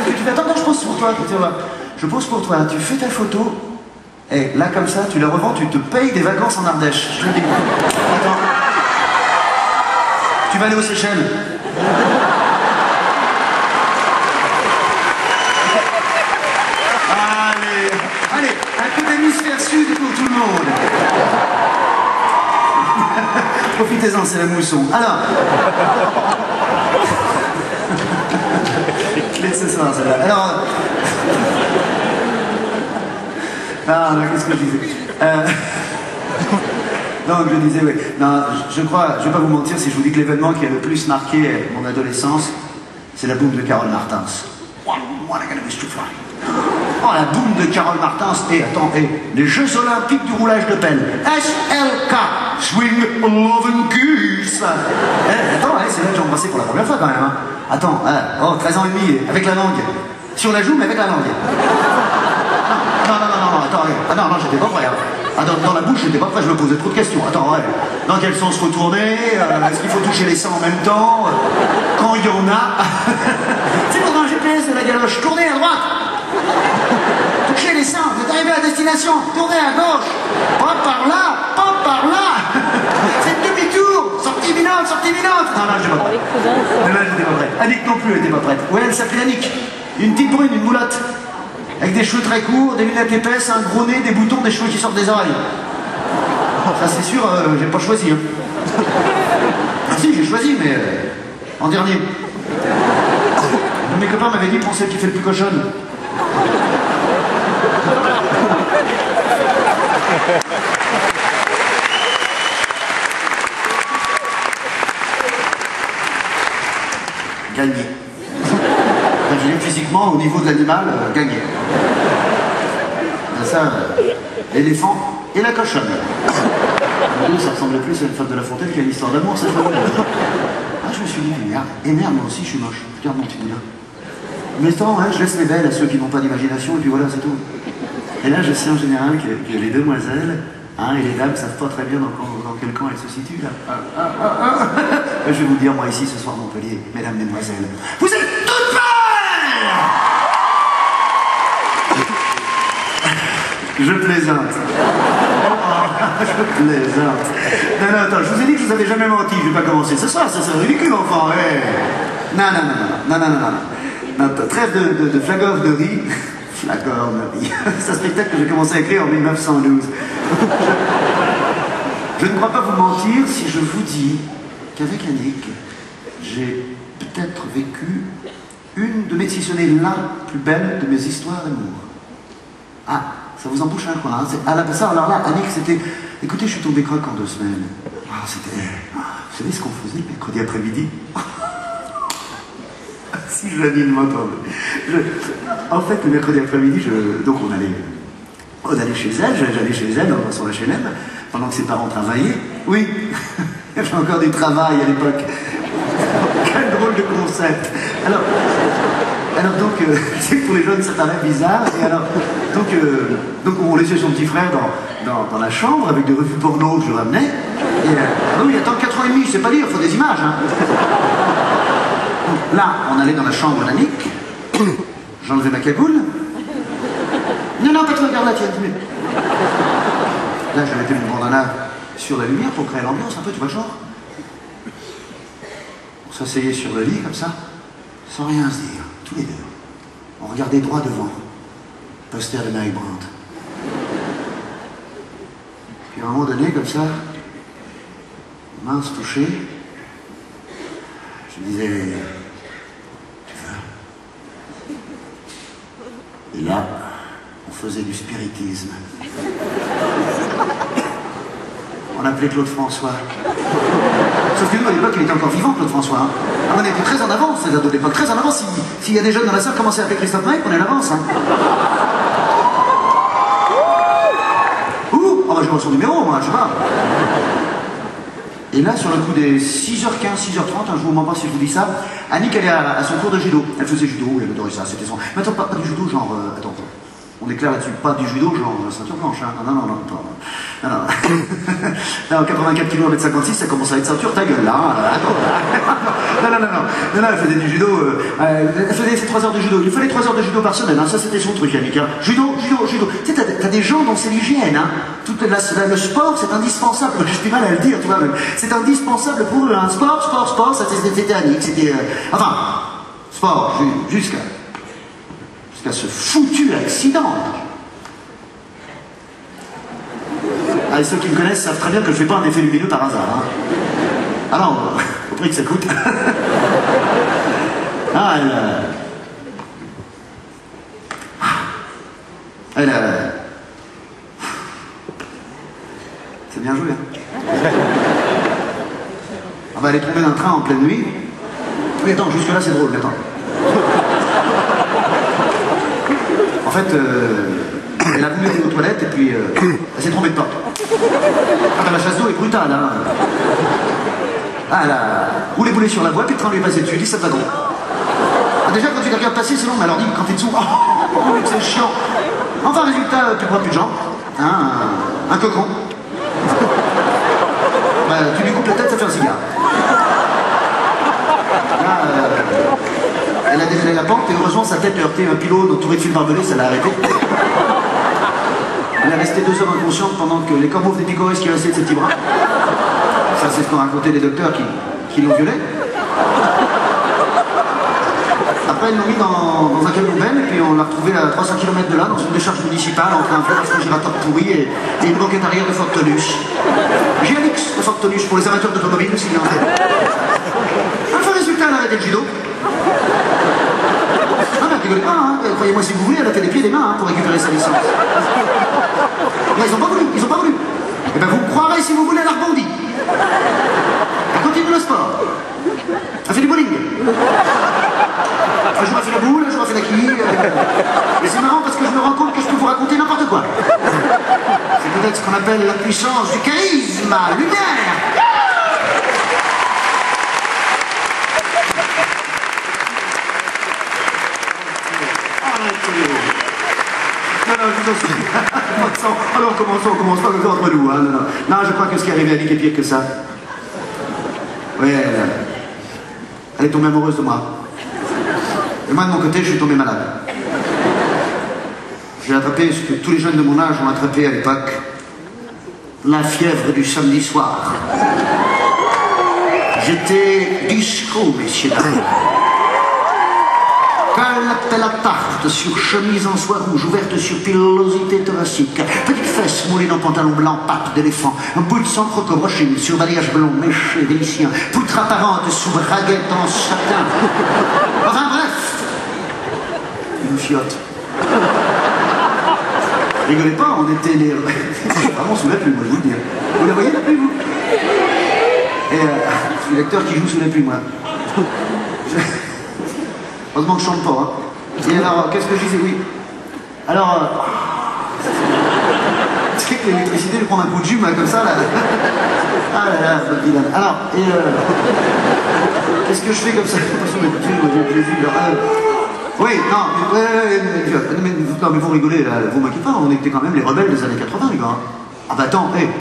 que tu fais. Attends, je pose pour toi. Je pose pour toi. Tu fais ta photo. Et là, comme ça, tu la revends, tu te payes des vacances en Ardèche. Je te le dis. Attends. Tu vas aller aux Seychelles. Allez, un peu d'hémisphère sud pour tout le monde. Profitez-en, c'est la mousson. Alors. Clé de ce soir, celle-là. Alors. Ah, qu'est-ce que je disais donc je disais, oui. Non, je crois, je vais pas vous mentir si je vous dis que l'événement qui a le plus marqué mon adolescence, c'est la boum de Carole Martins. Oh, la boum de Carole Martins. Et attends, les Jeux Olympiques du roulage de pelle. SLK, Swing Love and Kiss. Attends, c'est là que j'ai embrassé pour la première fois quand même. Hein. Attends, 13 ans et demi, avec la langue. Sur la joue, mais avec la langue. Non, attends, non, j'étais pas prêt. Hein. Ah, dans la bouche, j'étais pas prêt, je me posais trop de questions. Attends, dans quel sens retourner? Est-ce qu'il faut toucher les seins en même temps? Quand il y en a? C'est pour dans le GPS de la galoche, tournez à droite! Touchez les seins, vous êtes arrivé à destination, tournez à gauche! Pas par là! C'est demi-tour! Sortie minante! Non, là, j'étais pas prêt. Là, j'étais pas prêt. Annick non plus, elle était pas prête. Ouais, elle s'appelait Annick. Une petite brune, une moulotte. Avec des cheveux très courts, des lunettes épaisses, un gros nez, des boutons, des cheveux qui sortent des oreilles. Ça c'est sûr, j'ai pas choisi. Hein. Ah si, j'ai choisi, mais en dernier. Mes copains m'avaient dit pour celle qui fait le plus cochonne. Gagné. Je dis physiquement, au niveau de l'animal, gagné. Ça, l'éléphant et la cochonne. Ça ressemblait plus à une femme de La Fontaine qu'à une histoire d'amour, ça. Je me suis dit, merde, moi aussi je suis moche. Regarde mon petit boudin. Mais attends, je laisse les belles à ceux qui n'ont pas d'imagination, et puis voilà, c'est tout. Et là, je sais en général que les demoiselles et les dames savent pas très bien dans quel camp elles se situent, là. Je vais vous dire, moi, ici, ce soir, Montpellier, mesdames, mesdemoiselles, vous êtes toutes belles! Je plaisante. Je plaisante. Non, attends, je vous ai dit que je vous avais jamais menti, je vais pas commencer ce soir, ça c'est ridicule, enfant. Non, trêve de flagornerie. Flagornerie. C'est un spectacle que j'ai commencé à écrire en 1912. Je ne crois pas vous mentir si je vous dis qu'avec Annick, j'ai peut-être vécu une de mes, si ce n'est la plus belle de mes histoires d'amour. Ah, ça vous embouche un coin. Hein. Alors là, Annick, c'était... Écoutez, je suis tombé croque en 2 semaines. C'était... Vous savez ce qu'on faisait le mercredi après-midi? Si Janine m'entendait. En fait, le mercredi après-midi, donc on allait chez elle, j'allais chez elle, sur la HLM, pendant que ses parents travaillaient. Oui, il y avait encore du travail à l'époque. Quel drôle de concept. Alors donc, c'est que pour les jeunes, ça paraît bizarre. Et alors, donc on laissait son petit frère dans la chambre avec des revues porno que je ramenais. Et non, il attend 4 ans et demi, c'est pas dire, il faut des images. Hein. Donc, là, on allait dans la chambre d'Annick. J'enlevais ma cagoule. Non, pas toi, regarde la tienne. Là, je mettais mon bandana sur la lumière pour créer l'ambiance un peu, tu vois, genre. On s'asseyait sur le lit, comme ça, sans rien se dire, tous les deux. On regardait droit devant, poster de Mary Brandt. Puis à un moment donné, comme ça, main se touchait, je me disais, tu veux? Et là, on faisait du spiritisme. On appelait Claude François. Sauf que nous, à l'époque, il était encore vivant, Claude François. Hein. On était très en avance, les ados de l'époque, très en avance. S'il y a des jeunes dans la salle, commencez à appeler Christophe Maé, on est en avance. Hein. J'ai son numéro, moi, je sais pas. Et là, sur le coup des 6h15, 6h30, je vous mens pas si je vous dis ça, Annick allait à son cours de judo. Elle faisait judo, elle adorait ça, c'était son... Mais attends, pas du judo, genre... attends. On est clair là-dessus, pas du judo, genre la ceinture blanche, hein. Non, non, non, non, non, non. Non, 84 kg, 1m56, ça commence à être ceinture, ta gueule, là, hein. Non, non, non, non, non, elle faisait du judo, elle faisait ses 3 heures de judo, il fallait 3 heures de judo par semaine, hein. Ça c'était son truc, Yannick, hein. Judo, judo, judo. Tu sais, t'as des gens dont c'est l'hygiène, hein. Le sport, c'est indispensable, je suis mal à le dire, tu vois, c'est indispensable pour eux, hein. Sport, ça c'était Yannick, c'était, enfin, sport, jusqu'à ce foutu accident. Ah, et ceux qui me connaissent savent très bien que je ne fais pas un effet lumineux par hasard. Hein. Alors, au prix que ça coûte. Ah, c'est bien joué, hein. Ah bah, elle est tombée d'un train en pleine nuit. Oui, attends, jusque-là, c'est drôle, attends. En fait, elle a voulu aller aux toilettes et puis elle s'est trompée de porte. Ah ben la chasse d'eau est brutale, hein. Ah, elle a roulé boulet sur la voie, puis le train lui est passé dessus, 17 wagons. Ah, déjà, quand tu la regardes passer, c'est long, mais alors dis quand t'es dessous, oh, c'est chiant. Enfin, résultat, tu prends plus de jambes, hein, un cocon. Bah, tu lui coupes la tête, ça fait un cigare. Là, elle a dévalé la pente et heureusement sa tête a heurté un pylône entouré de fils barbelés, ça l'a arrêté. Elle est restée 2 heures inconsciente pendant que les corbeaux des picorès qui restaient de ses petits bras. Ça c'est ce qu'ont raconté les docteurs qui l'ont violée. Après ils l'ont mis dans un camion ben et puis on l'a retrouvée à 300 km de là, dans une décharge municipale entre un réfrigérateur pourri et une banquette arrière de Fort Tonuche. GLX de Fort Tonuche pour les amateurs d'automobile, s'il y en a. Enfin résultat, elle a arrêté le judo. Ah ben rigolez pas, hein. Croyez-moi si vous voulez, elle a fait des pieds et des mains hein, pour récupérer sa licence. Là, ils ont pas voulu. Et ben vous me croirez si vous voulez, elle a rebondi. Elle continue le sport. Elle fait du bowling. Un jour elle fait la boule, un jour elle fait la quille. Et c'est marrant parce que je me rends compte que je peux vous raconter n'importe quoi. C'est peut-être ce qu'on appelle la puissance du charisme, lumière. Non, non, je vous en suis. Alors, on commence pas comme ça entre nous. Hein, non, non. Non, je crois que ce qui est arrivé à Nick est pire que ça. Oui, elle est tombée amoureuse de moi. Et moi, de mon côté, je suis tombé malade. J'ai attrapé ce que tous les jeunes de mon âge ont attrapé à l'époque. La fièvre du samedi soir. J'étais disco, messieurs, dames. Calotte à la tarte sur chemise en soie rouge ouverte sur pilosité thoracique, petite fesse moulée dans pantalon blanc, patte d'éléphant, un bout de sang croco-brochine sur balayage blond, méché, délicien, poutre apparente sous braguette en satin. Enfin bref, une fiotte. Rigolez pas, on était les... Vraiment sous la pluie, moi je vous le dis. Vous la voyez la pluie, vous? Et je suis l'acteur qui joue sous la pluie, moi. Heureusement que je chante pas, hein. Et alors, qu'est-ce que je disais? Oui. Alors, tu sais que l'électricité, je prends un coup de jus, moi, comme ça, là. Ah là là, Dylan. Alors, et qu'est-ce que je fais comme ça? Attention, j'ai vu, oui, non, mais vous rigolez, là, vous m'inquiétez pas, on était quand même les rebelles des années 80, les gars. Ah bah attends, hé.